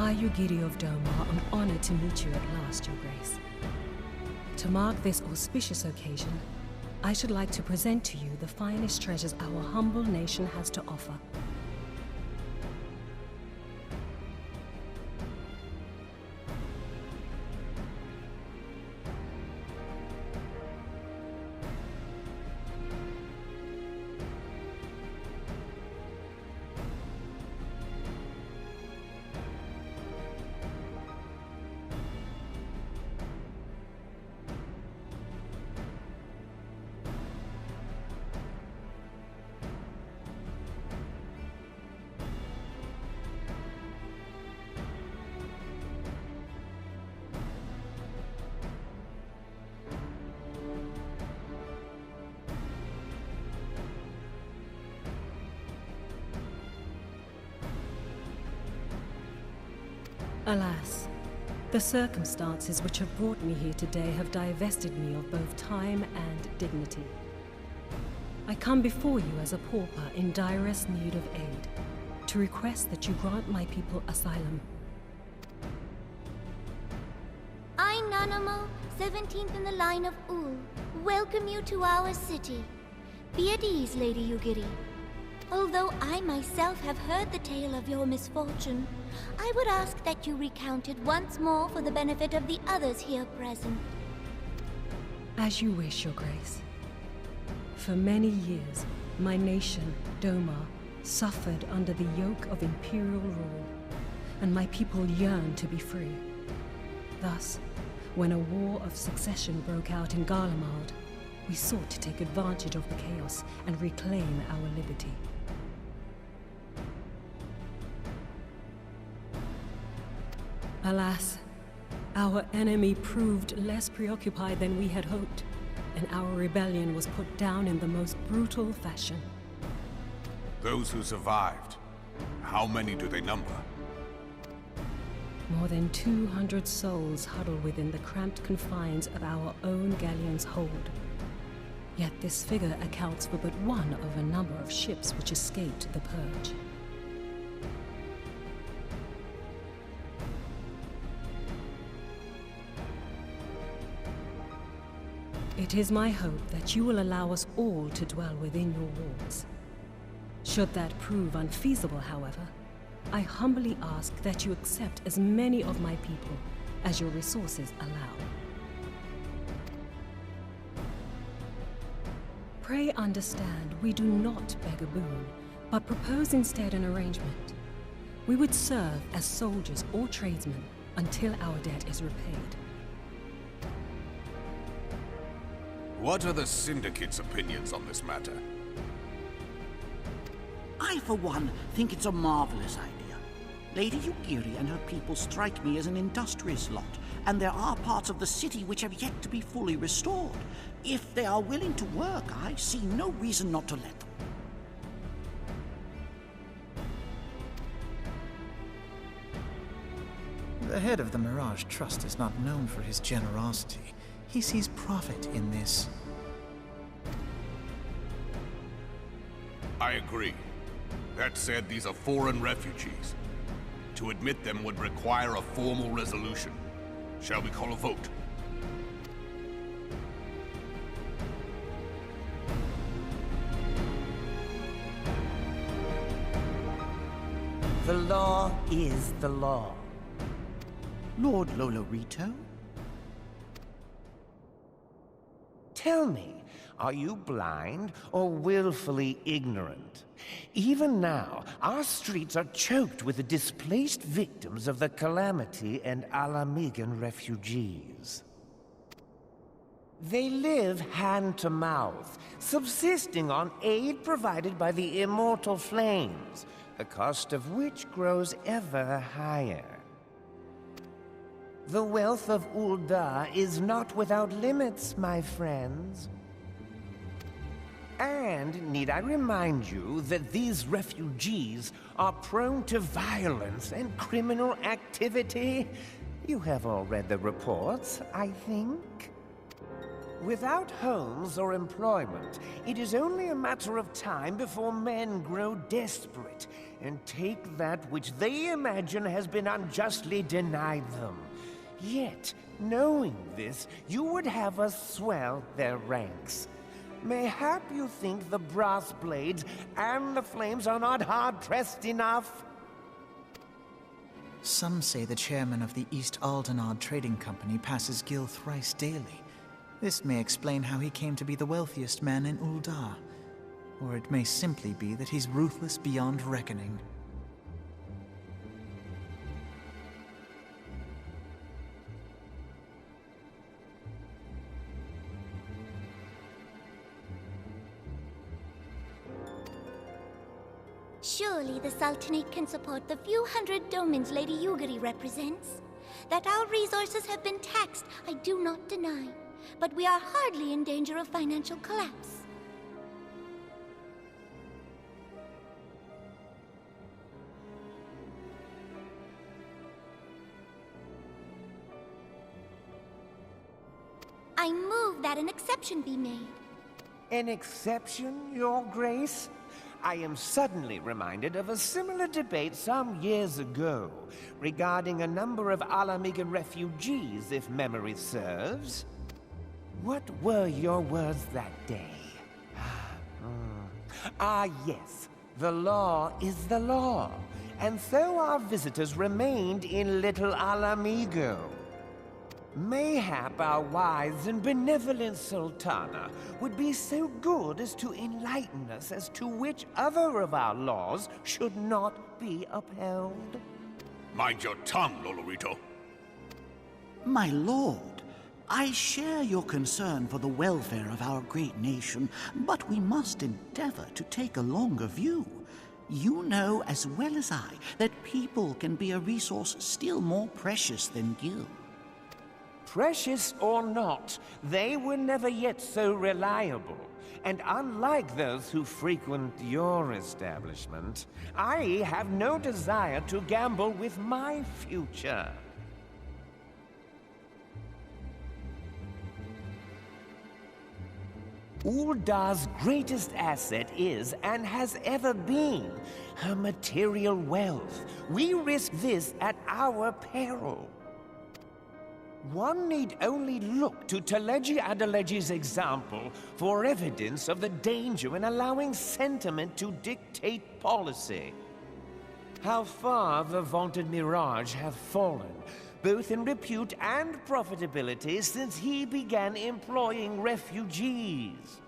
I, Yugiri of Domar, am honored to meet you at last, Your Grace. To mark this auspicious occasion, I should like to present to you the finest treasures our humble nation has to offer. Alas, the circumstances which have brought me here today have divested me of both time and dignity. I come before you as a pauper in direst need of aid, to request that you grant my people asylum. I, Nanamo, 17th in the line of Ul, welcome you to our city. Be at ease, Lady Yugiri. Although I myself have heard the tale of your misfortune, I would ask that you recount it once more for the benefit of the others here present. As you wish, Your Grace. For many years, my nation, Domar, suffered under the yoke of imperial rule, and my people yearned to be free. Thus, when a war of succession broke out in Garlemald, we sought to take advantage of the chaos and reclaim our liberty. Alas, our enemy proved less preoccupied than we had hoped, and our rebellion was put down in the most brutal fashion. Those who survived, how many do they number? More than 200 souls huddle within the cramped confines of our own galleon's hold. Yet this figure accounts for but one of a number of ships which escaped the Purge. It is my hope that you will allow us all to dwell within your walls. Should that prove unfeasible, however, I humbly ask that you accept as many of my people as your resources allow. Pray understand, we do not beg a boon, but propose instead an arrangement. We would serve as soldiers or tradesmen until our debt is repaid. What are the Syndicate's opinions on this matter? I, for one, think it's a marvelous idea. Lady Yugiri and her people strike me as an industrious lot, and there are parts of the city which have yet to be fully restored. If they are willing to work, I see no reason not to let them. The head of the Mirage Trust is not known for his generosity. He sees profit in this. I agree. That said, these are foreign refugees. To admit them would require a formal resolution. Shall we call a vote? The law is the law. Lord Lolorito? Tell me, are you blind or willfully ignorant? Even now, our streets are choked with the displaced victims of the Calamity and Alamigan refugees. They live hand to mouth, subsisting on aid provided by the immortal flames, the cost of which grows ever higher. The wealth of Ul'dah is not without limits, my friends. And need I remind you that these refugees are prone to violence and criminal activity? You have all read the reports, I think. Without homes or employment, it is only a matter of time before men grow desperate and take that which they imagine has been unjustly denied them. Yet, knowing this, you would have us swell their ranks. Mayhap you think the brass blades and the flames are not hard-pressed enough? Some say the chairman of the East Aldenard Trading Company passes Gil thrice daily. This may explain how he came to be the wealthiest man in Uldar. Or it may simply be that he's ruthless beyond reckoning. Surely the Sultanate can support the few hundred domins Lady Yugiri represents. That our resources have been taxed, I do not deny. But we are hardly in danger of financial collapse. I move that an exception be made. An exception, Your Grace? I am suddenly reminded of a similar debate some years ago regarding a number of Alamigan refugees, if memory serves. What were your words that day? Yes. The law is the law. And so our visitors remained in Little Alamigo. Mayhap our wise and benevolent Sultana would be so good as to enlighten us as to which other of our laws should not be upheld. Mind your tongue, Lolorito. My lord, I share your concern for the welfare of our great nation, but we must endeavor to take a longer view. You know as well as I that people can be a resource still more precious than Gil. Precious or not, they were never yet so reliable. And unlike those who frequent your establishment, I have no desire to gamble with my future. Uldar's greatest asset is, and has ever been, her material wealth. We risk this at our peril. One need only look to Teleji Adeleji's example for evidence of the danger in allowing sentiment to dictate policy. How far the vaunted Mirage hath fallen, both in repute and profitability, since he began employing refugees.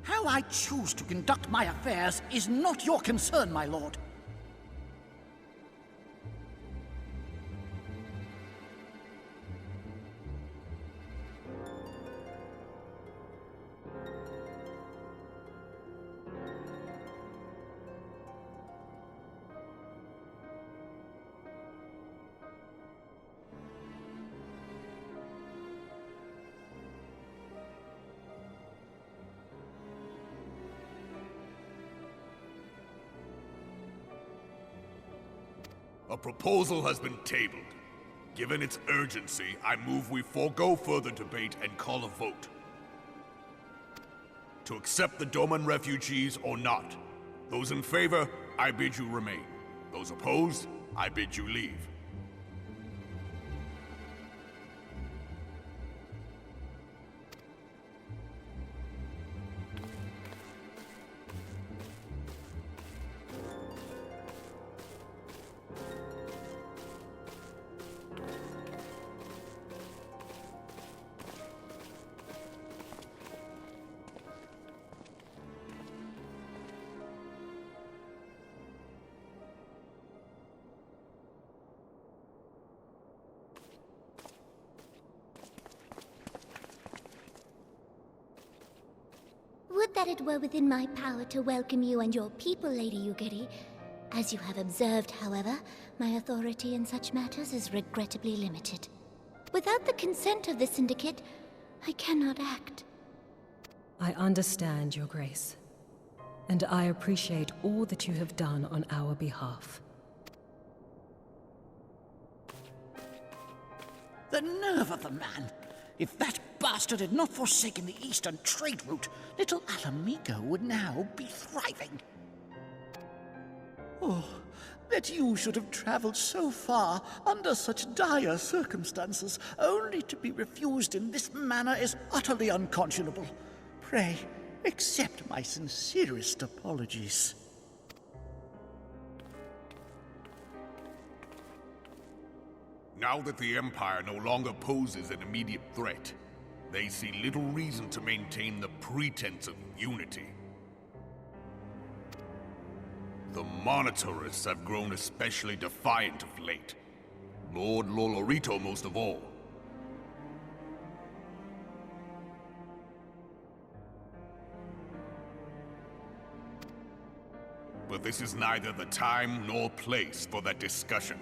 How I choose to conduct my affairs is not your concern, my lord. A proposal has been tabled. Given its urgency, I move we forego further debate and call a vote. To accept the Doman refugees or not. Those in favor, I bid you remain. Those opposed, I bid you leave. Would that it were within my power to welcome you and your people, Lady Yugiri. As you have observed, however, my authority in such matters is regrettably limited. Without the consent of the Syndicate, I cannot act. I understand, Your Grace. and I appreciate all that you have done on our behalf. The nerve of the man! If that bastard had not forsaken the eastern trade route, little Alamigo would now be thriving. Oh, that you should have traveled so far under such dire circumstances, only to be refused in this manner is utterly unconscionable. Pray, accept my sincerest apologies. Now that the Empire no longer poses an immediate threat, they see little reason to maintain the pretense of unity. The Monitorists have grown especially defiant of late. Lord Lolorito most of all. But this is neither the time nor place for that discussion.